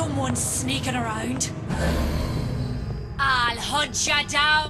Someone's sneaking around. I'll hunt ya down.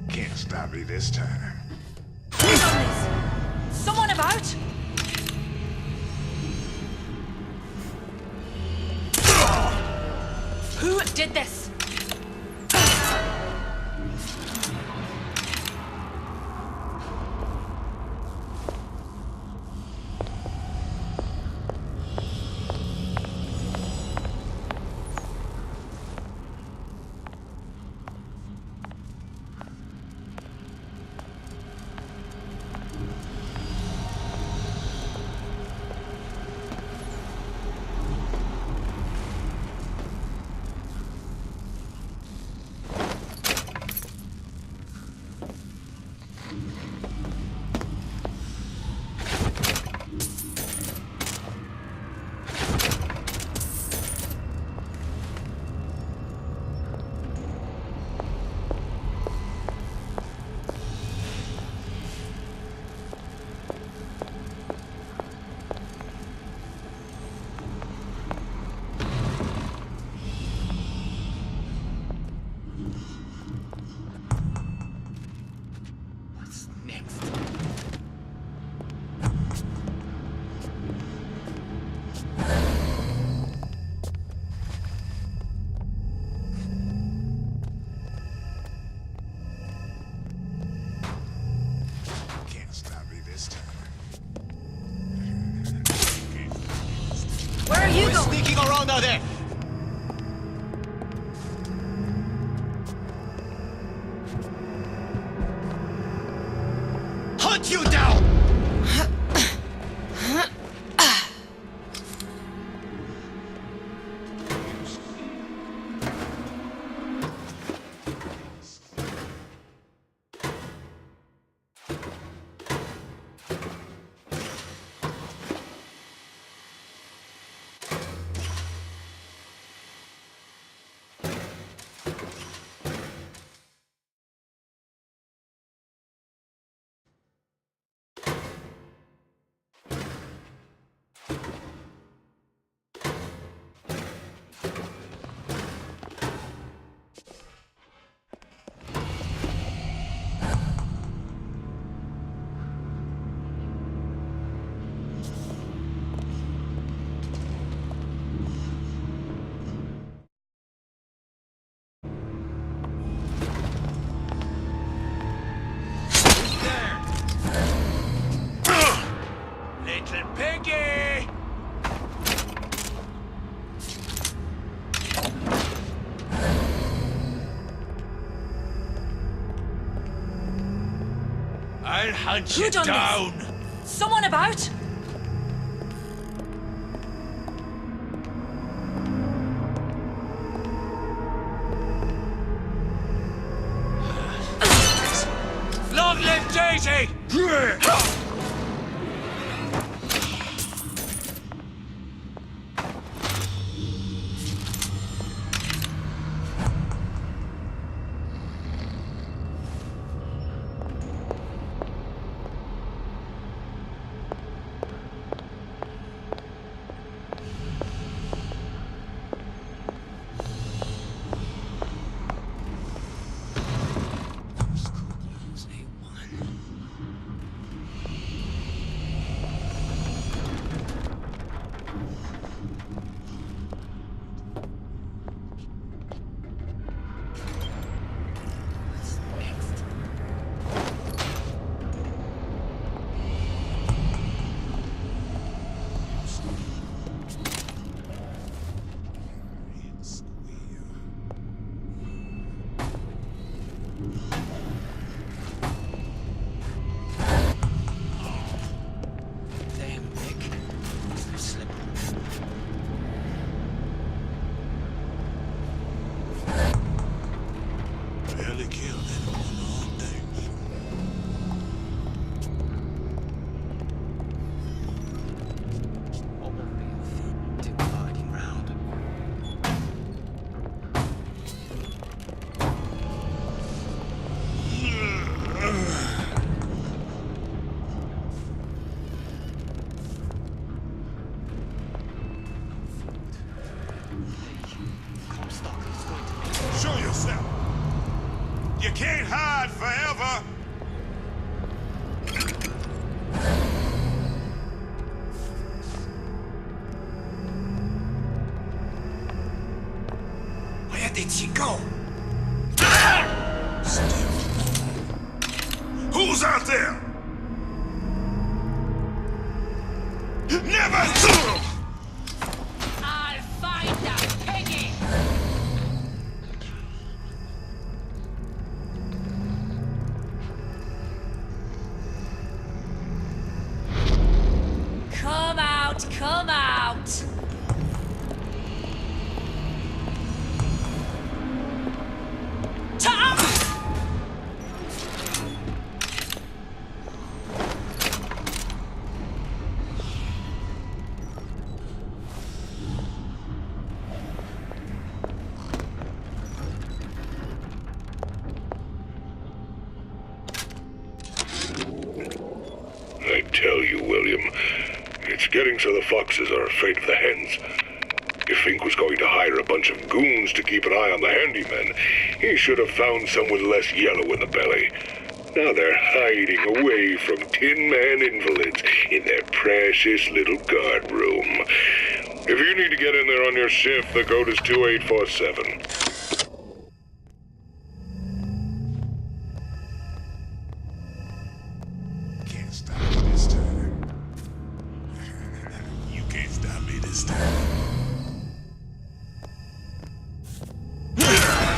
Can't stop me this time. Who's done this? Someone about? Who did this? Sneaking around out there! Hunt you down! I'll hunt Who you done down. this? Someone about? Long live Daisy! Barely killed anyone all day. Show yourself. You can't hide forever. Where did she go? Still. Who's out there? Never! I'll find that piggy! Come out, come out! Tom! I tell you, William, it's getting so the foxes are afraid of the hens. If Fink was going to hire a bunch of goons to keep an eye on the handyman, he should have found some with less yellow in the belly. Now they're hiding away from Tin Man invalids in their precious little guard room. If you need to get in there on your shift, the code is 2847. Can't stop me this time. You can't stop me this time. Yeah!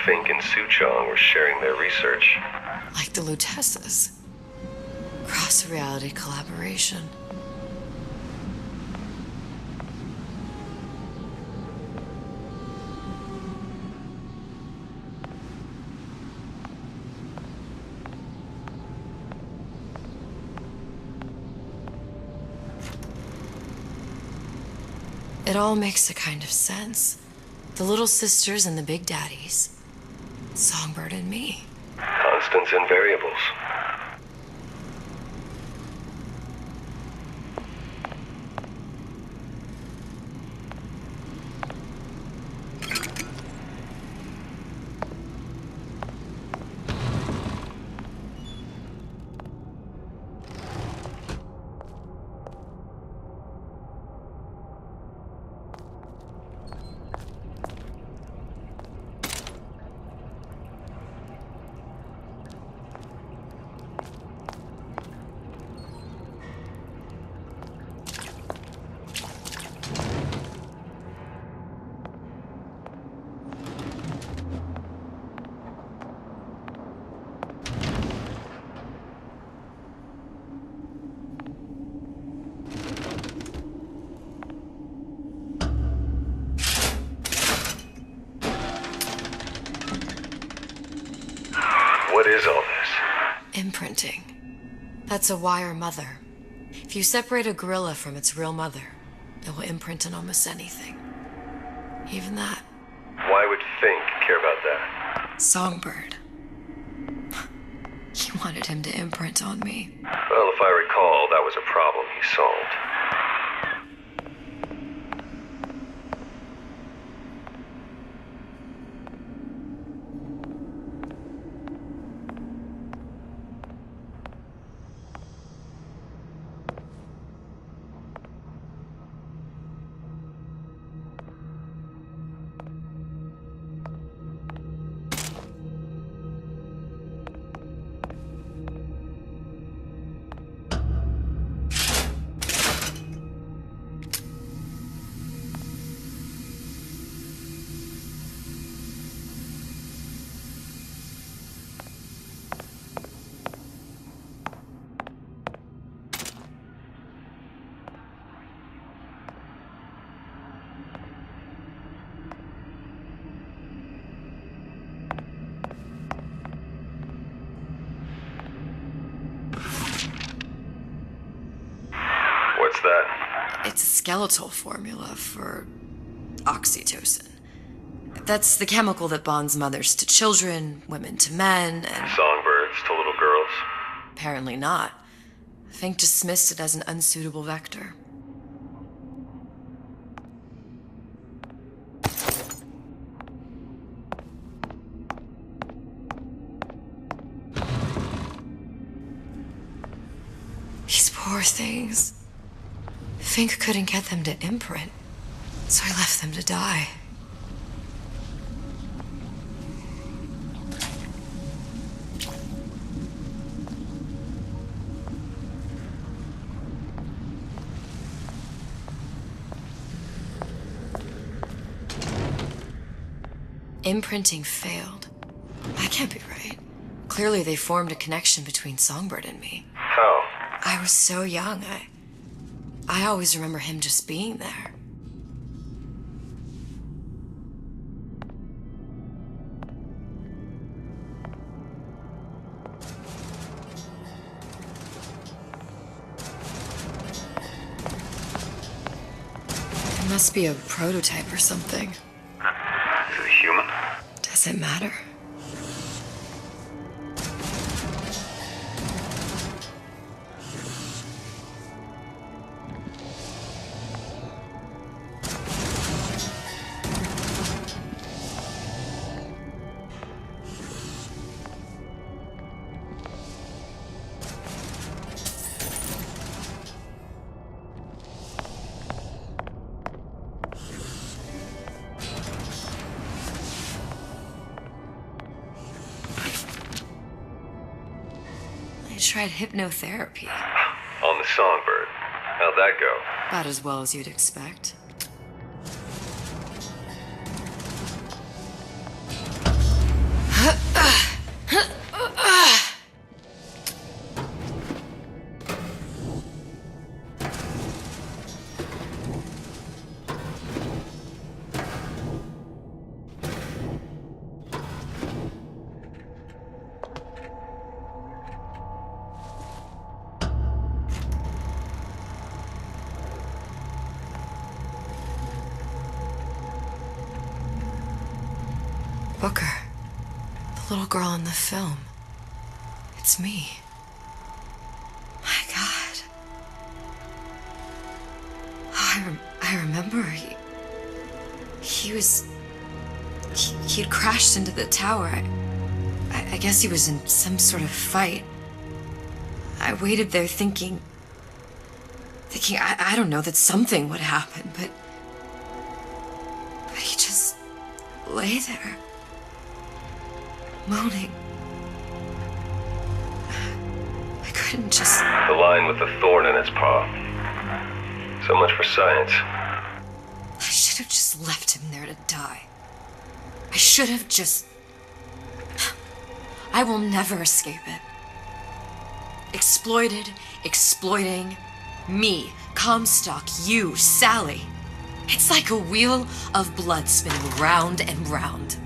Fink and Suchong were sharing their research. Like the Lutessas. Cross-reality collaboration. It all makes a kind of sense. The little sisters and the big daddies. Songbird and me. Constants and variables. What is all this? Imprinting. That's a wire mother. If you separate a gorilla from its real mother, it will imprint on almost anything. Even that. Why would Fink care about that? Songbird. He wanted him to imprint on me. Well, if I recall, that was a problem he solved. What's that? It's a skeletal formula for oxytocin. That's the chemical that bonds mothers to children, women to men, and... Songbirds to little girls? Apparently not. Fink dismissed it as an unsuitable vector. These poor things. Fink couldn't get them to imprint, so I left them to die. Imprinting failed. That can't be right. Clearly they formed a connection between Songbird and me. How? I was so young, I always remember him just being there. It must be a prototype or something. Is it human? Does it matter? I tried hypnotherapy. On the Songbird. How'd that go? About as well as you'd expect. Booker. The little girl in the film. It's me. My God. Oh, I remember he'd crashed into the tower. I guess he was in some sort of fight. I waited there thinking I don't know, that something would happen, but he just lay there, moaning. I couldn't just... The lion with the thorn in its paw. So much for science. I should have just left him there to die. I should have just... I will never escape it. Exploited, exploiting, me, Comstock, you, Sally. It's like a wheel of blood spinning round and round.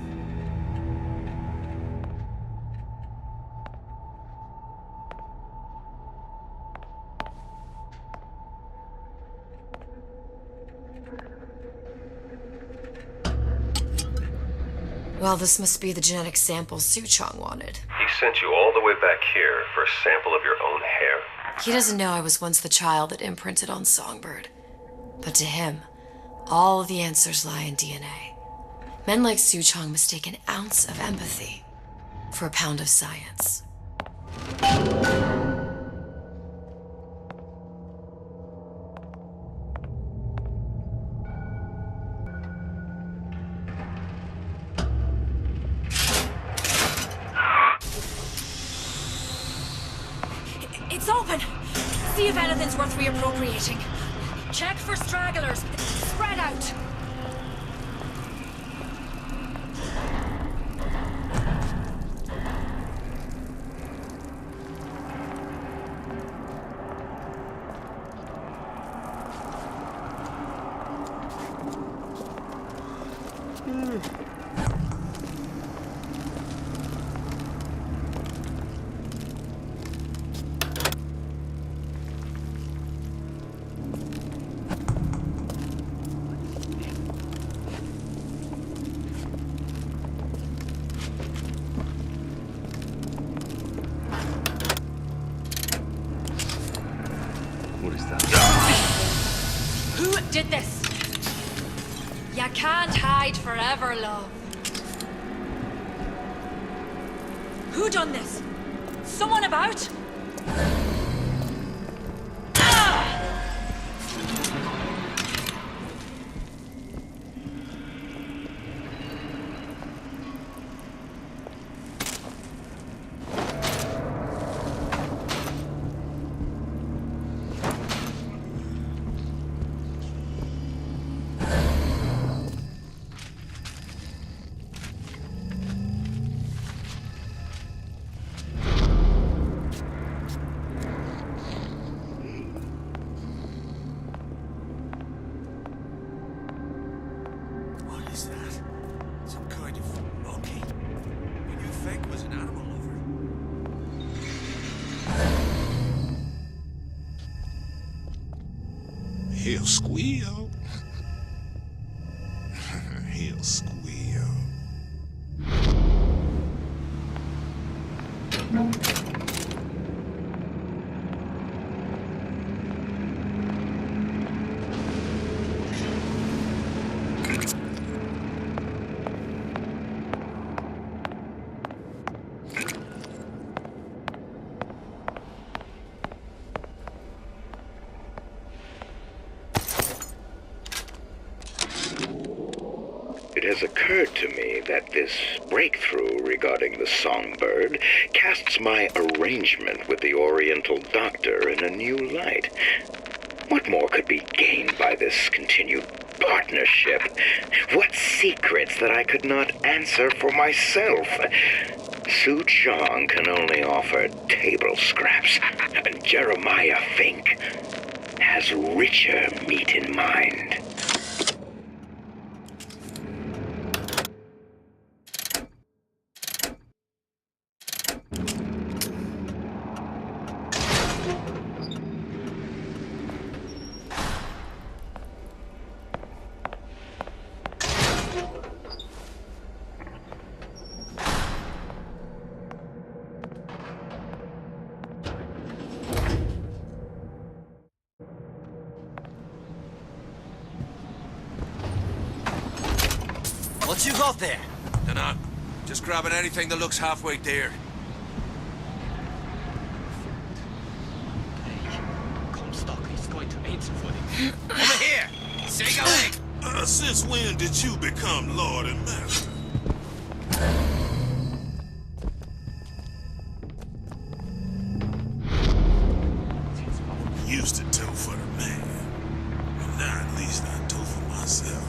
Well, this must be the genetic sample Suchong wanted. He sent you all the way back here for a sample of your own hair? He doesn't know I was once the child that imprinted on Songbird. But to him, all the answers lie in DNA. Men like Suchong mistake an ounce of empathy for a pound of science. It's open! See if anything's worth reappropriating. Check for stragglers. Spread out. Who did this? You can't hide forever, love. Who done this? Someone about? What is that? Some kind of monkey? You knew Fake was an animal lover. He'll squeal. He'll squeal. It has occurred to me that this breakthrough regarding the songbird casts my arrangement with the Oriental Doctor in a new light. What more could be gained by this continued partnership? What secrets that I could not answer for myself? Suchong can only offer table scraps, and Jeremiah Fink has richer meat in mind. What you got there? Dunno. Just grabbing anything that looks halfway there. Comstock is going to answer for it. Over here! Say away! Since when did you become Lord and Master? Used to tow for the man. But now at least I tow for myself.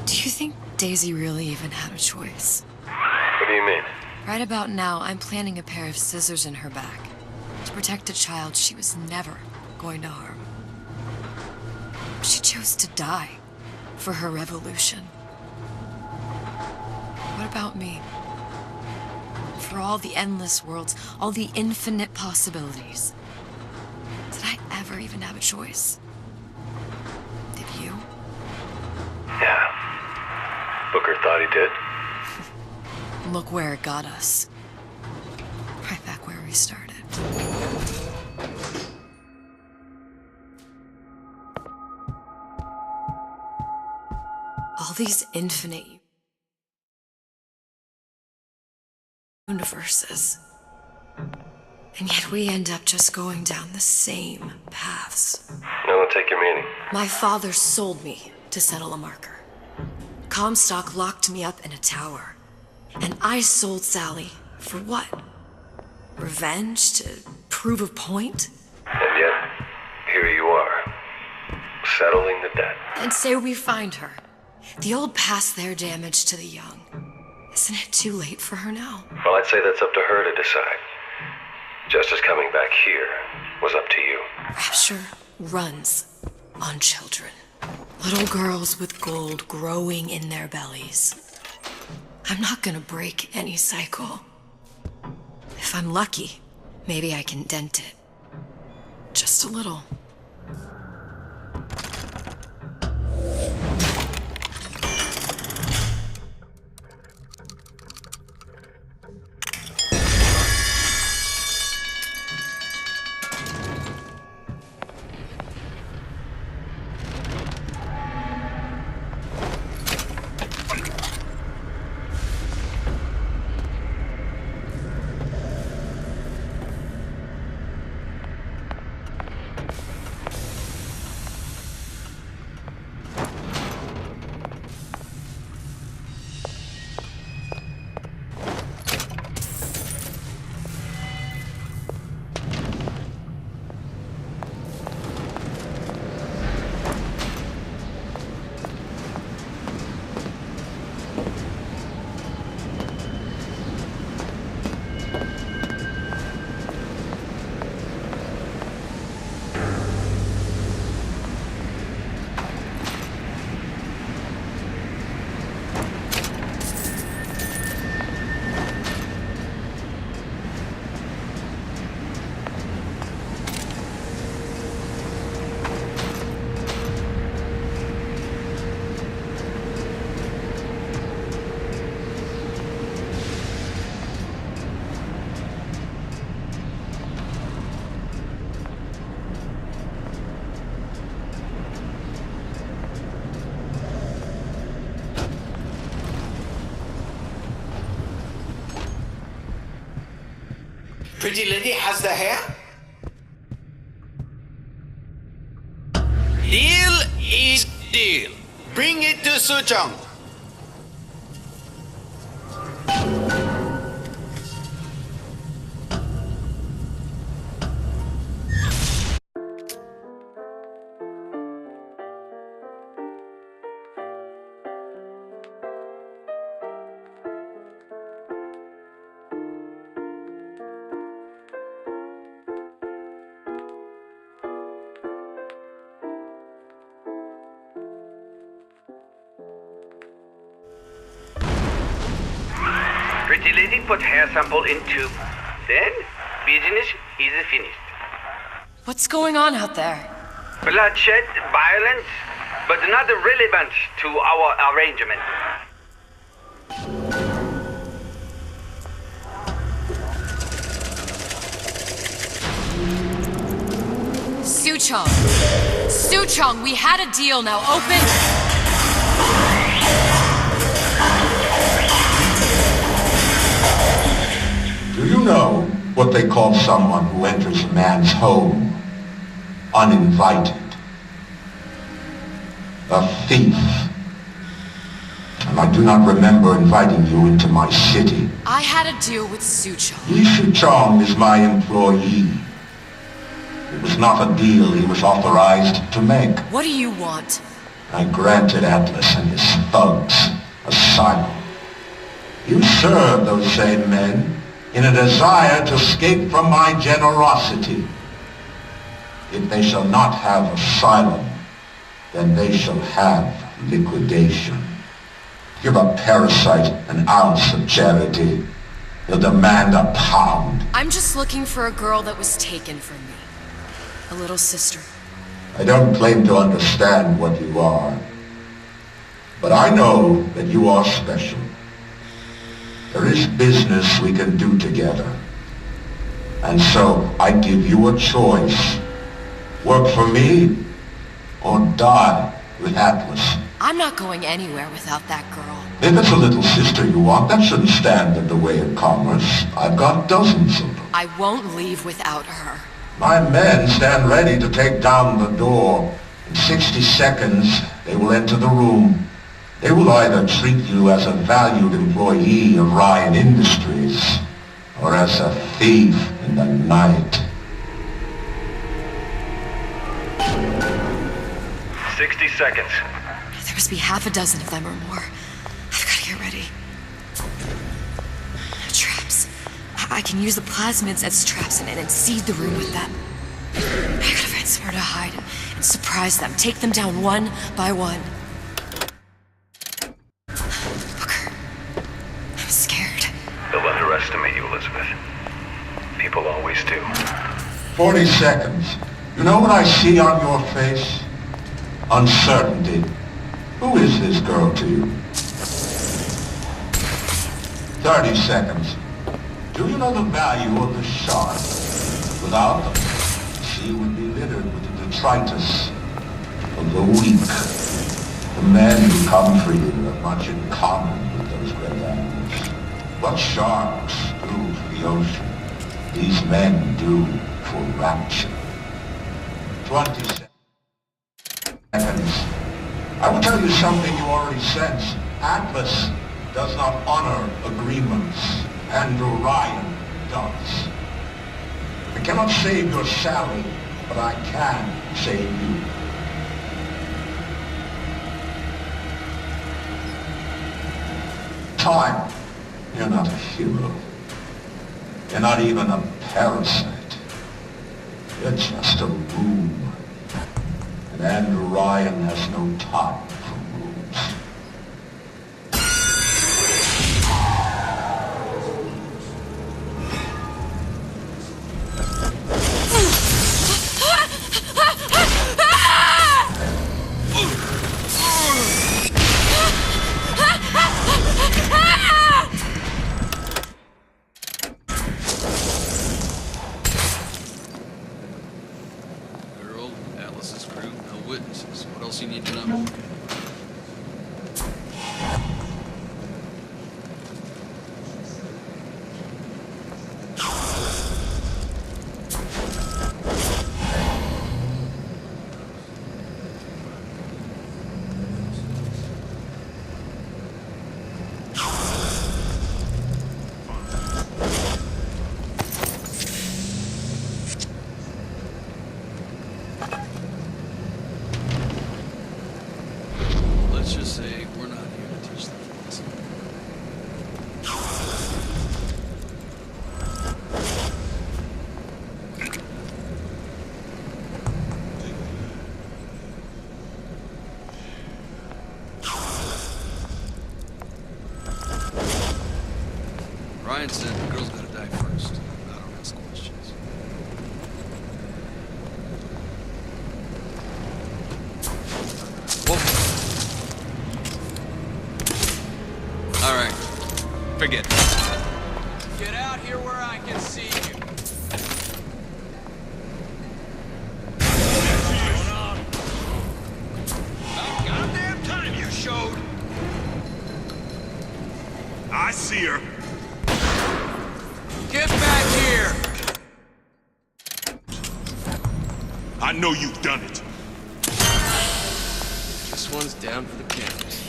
Do you think Daisy really even had a choice? What do you mean? Right about now, I'm planting a pair of scissors in her back to protect a child she was never going to harm. She chose to die for her revolution. What about me? For all the endless worlds, all the infinite possibilities. Did I ever even have a choice? Did you? Yeah. Booker thought he did. Look where it got us. Right back where we started. All these infinite universes. And yet we end up just going down the same paths. No, don't take your meaning. My father sold me to settle a marker. Comstock locked me up in a tower. And I sold Sally for what? Revenge? To prove a point? And yet, here you are, settling the debt. And say we find her. The old pass their damage to the young. Isn't it too late for her now? Well, I'd say that's up to her to decide. Justice coming back here was up to you. Rapture runs on children. Little girls with gold growing in their bellies. I'm not gonna break any cycle. If I'm lucky, maybe I can dent it. Just a little. Pretty lady has the hair? Deal is deal. Bring it to Suchong. Lady put hair sample in tube. Then, business is finished. What's going on out there? Bloodshed, violence, but not relevant to our arrangement. Suchong! Suchong, we had a deal, now open! Do you know what they call someone who enters a man's home uninvited? A thief. And I do not remember inviting you into my city. I had a deal with Suchong. Li Chong is my employee. It was not a deal he was authorized to make. What do you want? I granted Atlas and his thugs asylum. You serve those same men in a desire to escape from my generosity. If they shall not have asylum, then they shall have liquidation. Give a parasite an ounce of charity. He'll demand a pound. I'm just looking for a girl that was taken from me. A little sister. I don't claim to understand what you are, but I know that you are special. There is business we can do together. And so I give you a choice. Work for me, or die with Atlas. I'm not going anywhere without that girl. If it's a little sister you want, that shouldn't stand in the way of commerce. I've got dozens of them. I won't leave without her. My men stand ready to take down the door. In 60 seconds, they will enter the room. They will either treat you as a valued employee of Ryan Industries, or as a thief in the night. 60 seconds. There must be half a dozen of them or more. I've got to get ready. Traps. I can use the plasmids as traps and seed the room with them. I gotta find somewhere to hide and surprise them. Take them down one by one. Booker. I'm scared. They'll underestimate you, Elizabeth. People always do. 40 seconds. You know what I see on your face? Uncertainty. Who is this girl to you? 30 seconds. Do you know the value of the shark? Without them, the sea would be littered with the detritus of the weak. The men who come for you have much in common with those great animals. What sharks do for the ocean, these men do for rapture. 20 seconds. I will tell you something you already sense. Atlas does not honor agreements. And Orion does. I cannot save your Sally, but I can save you. Time. You're not a hero. You're not even a parasite. You're just a room. And Orion has no time for rooms. Girl, Atlas's crew, no witnesses. What else you need to know? Ryan said the girl's gotta die first. I don't ask questions. Whoa. Alright. Forget it. Get out here where I can see you. About goddamn time you showed. I see her. Get back here! I know you've done it. This one's down for the count.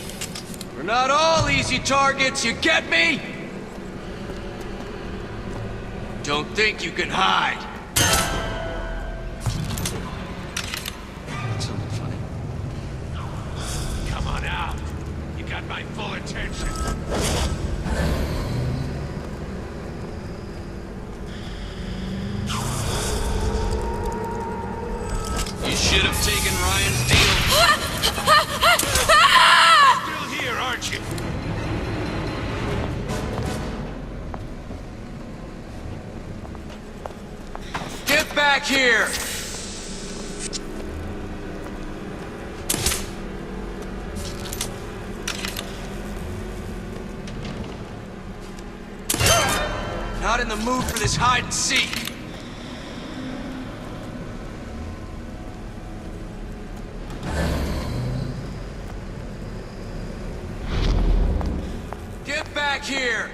We're not all easy targets, you get me? Don't think you can hide. Something funny. Come on out. You got my full attention. You should have taken Ryan's deal. Still here, aren't you? Get back here! Not in the mood for this hide and seek. Get back here!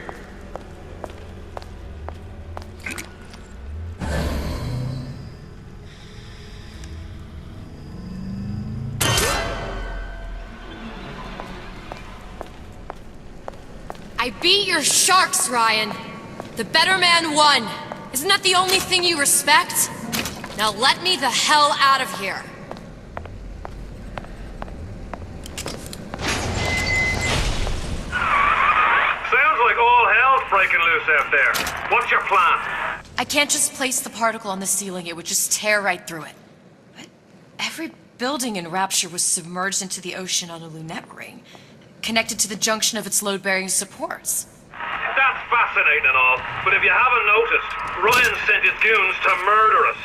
I beat your sharks, Ryan. The better man won. Isn't that the only thing you respect? Now let me the hell out of here. Sounds like all hell's breaking loose out there. What's your plan? I can't just place the particle on the ceiling. It would just tear right through it. But every building in Rapture was submerged into the ocean on a lunette ring, connected to the junction of its load-bearing supports. That's fascinating and all, but if you haven't noticed, Ryan sent his goons to murder us.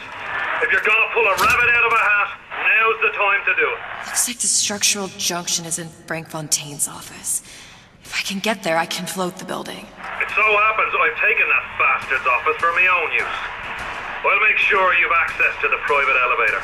If you're gonna pull a rabbit out of a hat, now's the time to do it. Looks like the structural junction is in Frank Fontaine's office. If I can get there, I can float the building. It so happens I've taken that bastard's office for my own use. I'll make sure you've access to the private elevator.